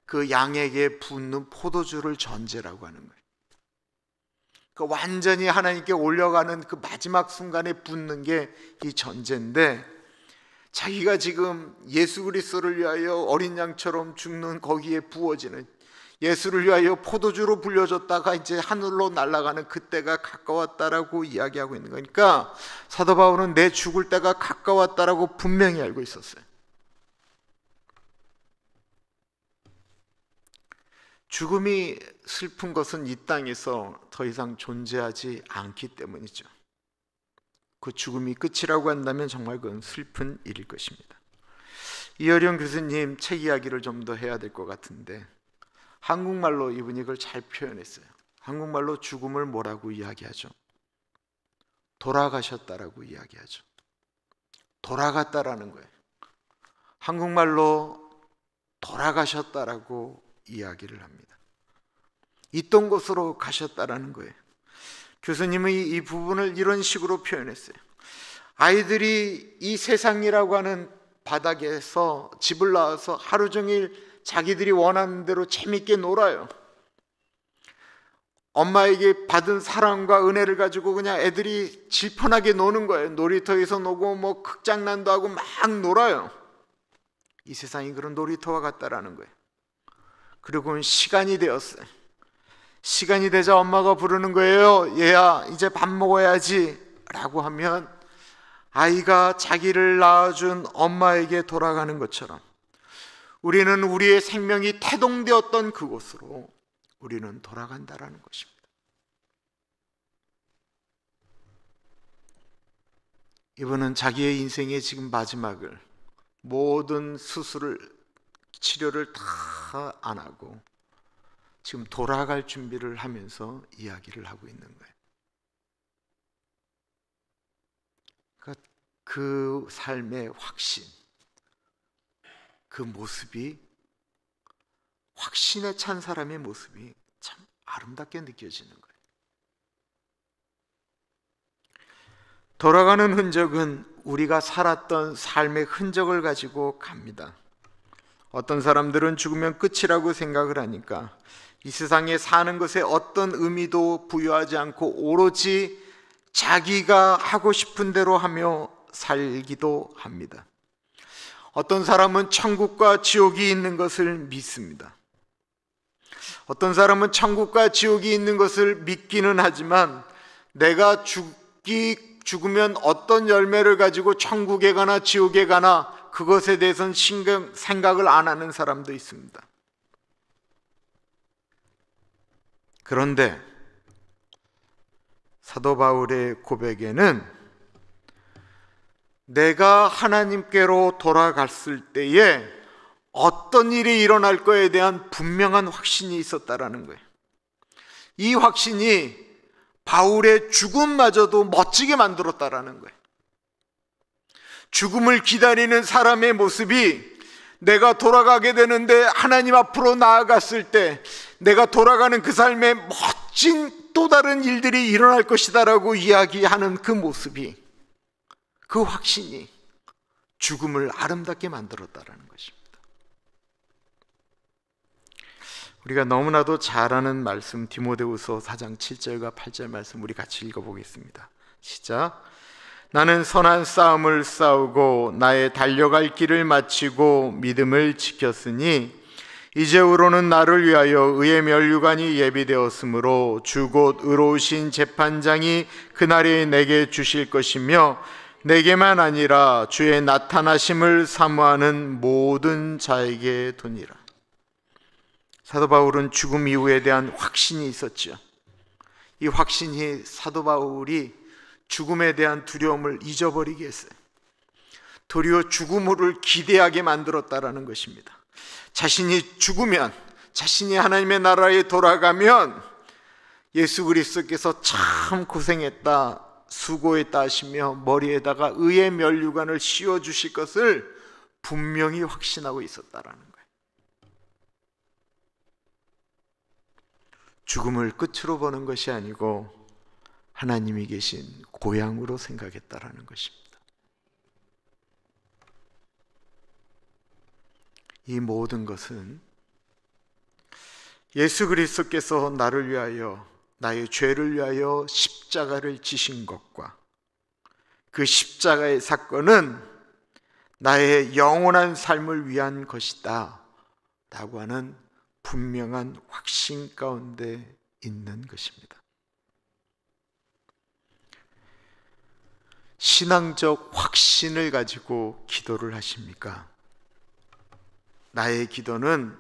그 양에게 붓는 포도주를 전제라고 하는 거예요. 그 완전히 하나님께 올려가는 그 마지막 순간에 붓는 게 이 전제인데, 자기가 지금 예수 그리스도를 위하여 어린 양처럼 죽는 거기에 부어지는, 예수를 위하여 포도주로 불려졌다가 이제 하늘로 날아가는 그때가 가까웠다라고 이야기하고 있는 거니까 사도 바울은 내 죽을 때가 가까웠다라고 분명히 알고 있었어요. 죽음이 슬픈 것은 이 땅에서 더 이상 존재하지 않기 때문이죠. 그 죽음이 끝이라고 한다면 정말 그건 슬픈 일일 것입니다. 이어령 교수님 책 이야기를 좀 더 해야 될 것 같은데 한국말로 이분이 그걸 잘 표현했어요. 한국말로 죽음을 뭐라고 이야기하죠? 돌아가셨다라고 이야기하죠. 돌아갔다라는 거예요. 한국말로 돌아가셨다라고 이야기를 합니다. 있던 곳으로 가셨다라는 거예요. 교수님은 이 부분을 이런 식으로 표현했어요. 아이들이 이 세상이라고 하는 바닥에서 집을 나와서 하루 종일 자기들이 원하는 대로 재밌게 놀아요. 엄마에게 받은 사랑과 은혜를 가지고 그냥 애들이 질펀하게 노는 거예요. 놀이터에서 놀고 뭐 극장난도 하고 막 놀아요. 이 세상이 그런 놀이터와 같다라는 거예요. 그리고는 시간이 되었어요. 시간이 되자 엄마가 부르는 거예요. 얘야 이제 밥 먹어야지 라고 하면 아이가 자기를 낳아준 엄마에게 돌아가는 것처럼 우리는 우리의 생명이 태동되었던 그곳으로 우리는 돌아간다라는 것입니다. 이분은 자기의 인생의 지금 마지막을 모든 수술을 치료를 다 안 하고 지금 돌아갈 준비를 하면서 이야기를 하고 있는 거예요. 그러니까 그 삶의 확신, 그 모습이, 확신에 찬 사람의 모습이 참 아름답게 느껴지는 거예요. 돌아가는 흔적은 우리가 살았던 삶의 흔적을 가지고 갑니다. 어떤 사람들은 죽으면 끝이라고 생각을 하니까 이 세상에 사는 것에 어떤 의미도 부여하지 않고 오로지 자기가 하고 싶은 대로 하며 살기도 합니다. 어떤 사람은 천국과 지옥이 있는 것을 믿습니다. 어떤 사람은 천국과 지옥이 있는 것을 믿기는 하지만 내가 죽으면 어떤 열매를 가지고 천국에 가나 지옥에 가나 그것에 대해서는 생각을 안 하는 사람도 있습니다. 그런데 사도 바울의 고백에는 내가 하나님께로 돌아갔을 때에 어떤 일이 일어날 거에 대한 분명한 확신이 있었다라는 거예요. 이 확신이 바울의 죽음마저도 멋지게 만들었다라는 거예요. 죽음을 기다리는 사람의 모습이 내가 돌아가게 되는데 하나님 앞으로 나아갔을 때 내가 돌아가는 그 삶에 멋진 또 다른 일들이 일어날 것이다라고 이야기하는 그 모습이, 그 확신이 죽음을 아름답게 만들었다라는 것입니다. 우리가 너무나도 잘 아는 말씀 디모데후서 4장 7절과 8절 말씀 우리 같이 읽어보겠습니다. 시작. 나는 선한 싸움을 싸우고 나의 달려갈 길을 마치고 믿음을 지켰으니 이제후로는 나를 위하여 의의 면류관이 예비되었으므로 주 곧 의로우신 재판장이 그날에 내게 주실 것이며 내게만 아니라 주의 나타나심을 사모하는 모든 자에게 도니라. 사도 바울은 죽음 이후에 대한 확신이 있었죠. 이 확신이 사도 바울이 죽음에 대한 두려움을 잊어버리게 했어요. 도리어 죽음을 기대하게 만들었다라는 것입니다. 자신이 죽으면, 자신이 하나님의 나라에 돌아가면 예수 그리스도께서 참 고생했다, 수고했다 하시며 머리에다가 의의 면류관을 씌워주실 것을 분명히 확신하고 있었다라는 거예요. 죽음을 끝으로 보는 것이 아니고 하나님이 계신 고향으로 생각했다라는 것입니다. 이 모든 것은 예수 그리스도께서 나를 위하여, 나의 죄를 위하여 십자가를 지신 것과 그 십자가의 사건은 나의 영원한 삶을 위한 것이다 라고 하는 분명한 확신 가운데 있는 것입니다. 신앙적 확신을 가지고 기도를 하십니까? 나의 기도는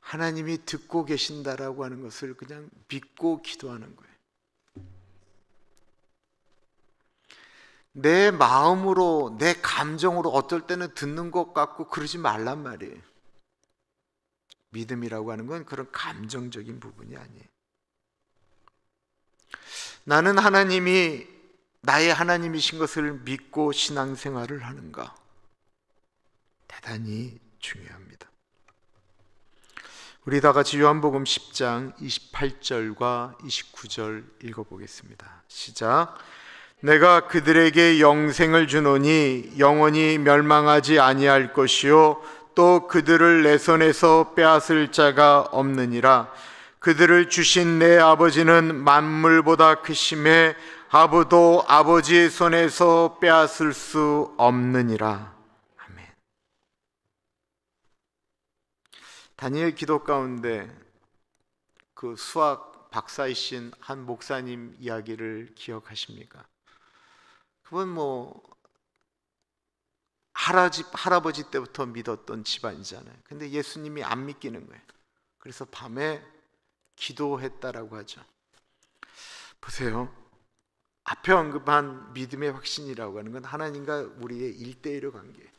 하나님이 듣고 계신다라고 하는 것을 그냥 믿고 기도하는 거예요. 내 마음으로, 내 감정으로 어떨 때는 듣는 것 같고 그러지 말란 말이에요. 믿음이라고 하는 건 그런 감정적인 부분이 아니에요. 나는 하나님이 나의 하나님이신 것을 믿고 신앙생활을 하는가? 대단히 중요합니다. 우리 다 같이 요한복음 10장 28절과 29절 읽어보겠습니다. 시작. 내가 그들에게 영생을 주노니 영원히 멸망하지 아니할 것이요 또 그들을 내 손에서 빼앗을 자가 없느니라. 그들을 주신 내 아버지는 만물보다 크심에 아무도 아버지의 손에서 빼앗을 수 없느니라. 아멘. 다니엘 기도 가운데 그 수학 박사이신 한 목사님 이야기를 기억하십니까? 그분 할아버지 때부터 믿었던 집안이잖아요. 근데 예수님이 안 믿기는 거예요. 그래서 밤에 기도했다라고 하죠. 보세요. 앞에 언급한 믿음의 확신이라고 하는 건 하나님과 우리의 1대1의 관계예요.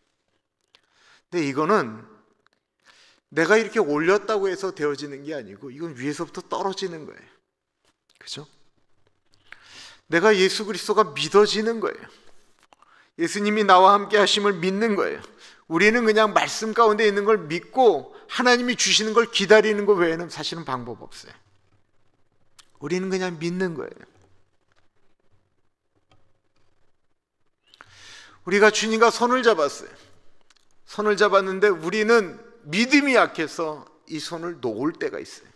근데 이거는 내가 이렇게 올렸다고 해서 되어지는 게 아니고 이건 위에서부터 떨어지는 거예요. 그죠? 내가 예수 그리스도가 믿어지는 거예요. 예수님이 나와 함께 하심을 믿는 거예요. 우리는 그냥 말씀 가운데 있는 걸 믿고 하나님이 주시는 걸 기다리는 것 외에는 사실은 방법 없어요. 우리는 그냥 믿는 거예요. 우리가 주님과 손을 잡았어요. 손을 잡았는데 우리는 믿음이 약해서 이 손을 놓을 때가 있어요.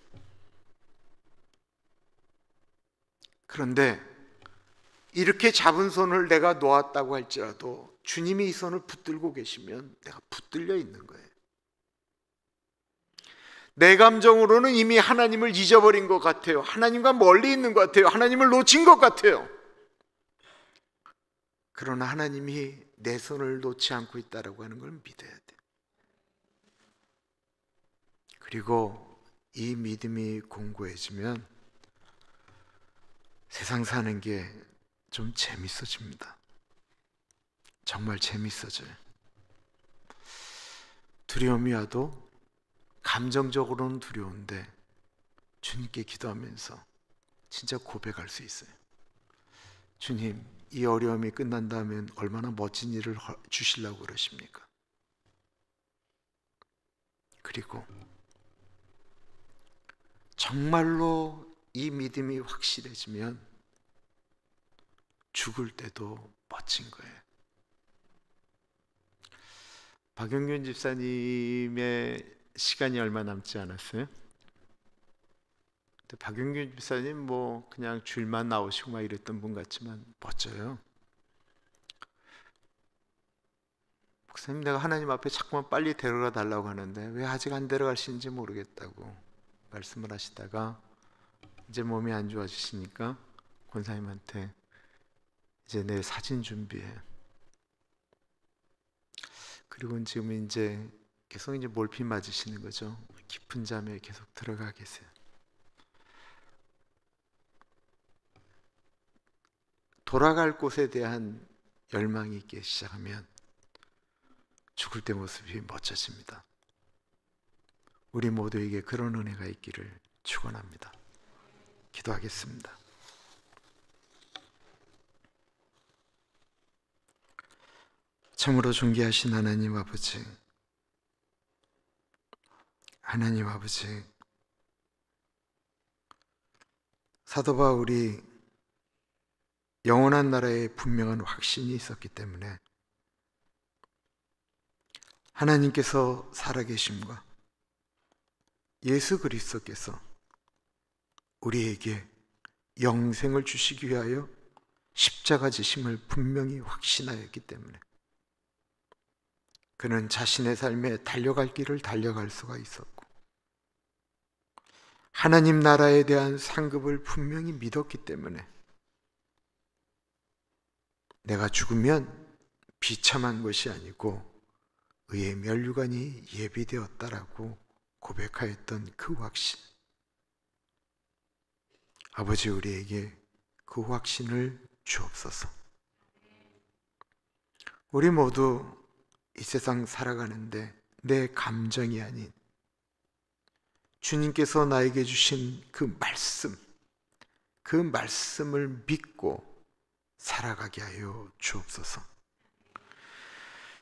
그런데 이렇게 잡은 손을 내가 놓았다고 할지라도 주님이 이 손을 붙들고 계시면 내가 붙들려 있는 거예요. 내 감정으로는 이미 하나님을 잊어버린 것 같아요. 하나님과 멀리 있는 것 같아요. 하나님을 놓친 것 같아요. 그러나 하나님이 내 손을 놓지 않고 있다고 하는 걸 믿어야 돼요. 그리고 이 믿음이 공고해지면 세상 사는 게 좀 재밌어집니다. 정말 재밌어져요. 두려움이 와도 감정적으로는 두려운데 주님께 기도하면서 진짜 고백할 수 있어요. 주님, 이 어려움이 끝난다면 얼마나 멋진 일을 주시려고 그러십니까? 그리고 정말로 이 믿음이 확실해지면 죽을 때도 멋진 거예요. 박영균 집사님의 시간이 얼마 남지 않았어요. 근데 박영균 집사님 뭐 그냥 주일만 나오시고 막 이랬던 분 같지만 멋져요. 목사님, 내가 하나님 앞에 자꾸만 빨리 데려가 달라고 하는데 왜 아직 안 데려가시는지 모르겠다고 말씀을 하시다가 이제 몸이 안 좋아지시니까 권사님한테 이제 내 사진 준비해. 그리고 지금 이제 계속 이제 몰핀 맞으시는 거죠. 깊은 잠에 계속 들어가 계세요. 돌아갈 곳에 대한 열망이 있기 시작하면 죽을 때 모습이 멋져집니다. 우리 모두에게 그런 은혜가 있기를 축원합니다. 기도하겠습니다. 참으로 존귀하신 하나님 아버지, 하나님 아버지, 사도 바울이 영원한 나라에 분명한 확신이 있었기 때문에 하나님께서 살아계심과 예수 그리스도께서 우리에게 영생을 주시기 위하여 십자가 지심을 분명히 확신하였기 때문에 그는 자신의 삶에 달려갈 길을 달려갈 수가 있었고 하나님 나라에 대한 상급을 분명히 믿었기 때문에 내가 죽으면 비참한 것이 아니고 의의 면류관이 예비되었다라고 고백하였던 그 확신, 아버지 우리에게 그 확신을 주옵소서. 우리 모두 이 세상 살아가는데 내 감정이 아닌 주님께서 나에게 주신 그 말씀을 믿고 살아가게 하여 주옵소서.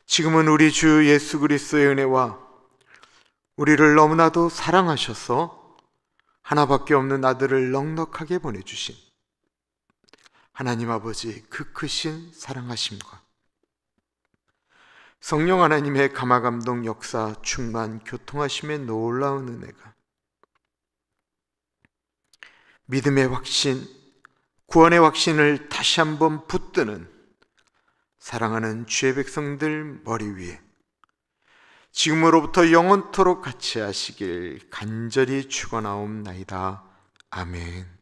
지금은 우리 주 예수 그리스도의 은혜와 우리를 너무나도 사랑하셔서 하나밖에 없는 아들을 넉넉하게 보내주신 하나님 아버지 그 크신 사랑하심과 성령 하나님의 감화감동 역사 충만 교통하심의 놀라운 은혜가 믿음의 확신, 구원의 확신을 다시 한번 붙드는 사랑하는 주의 백성들 머리 위에 지금으로부터 영원토록 같이 하시길 간절히 축원하옵나이다. 아멘.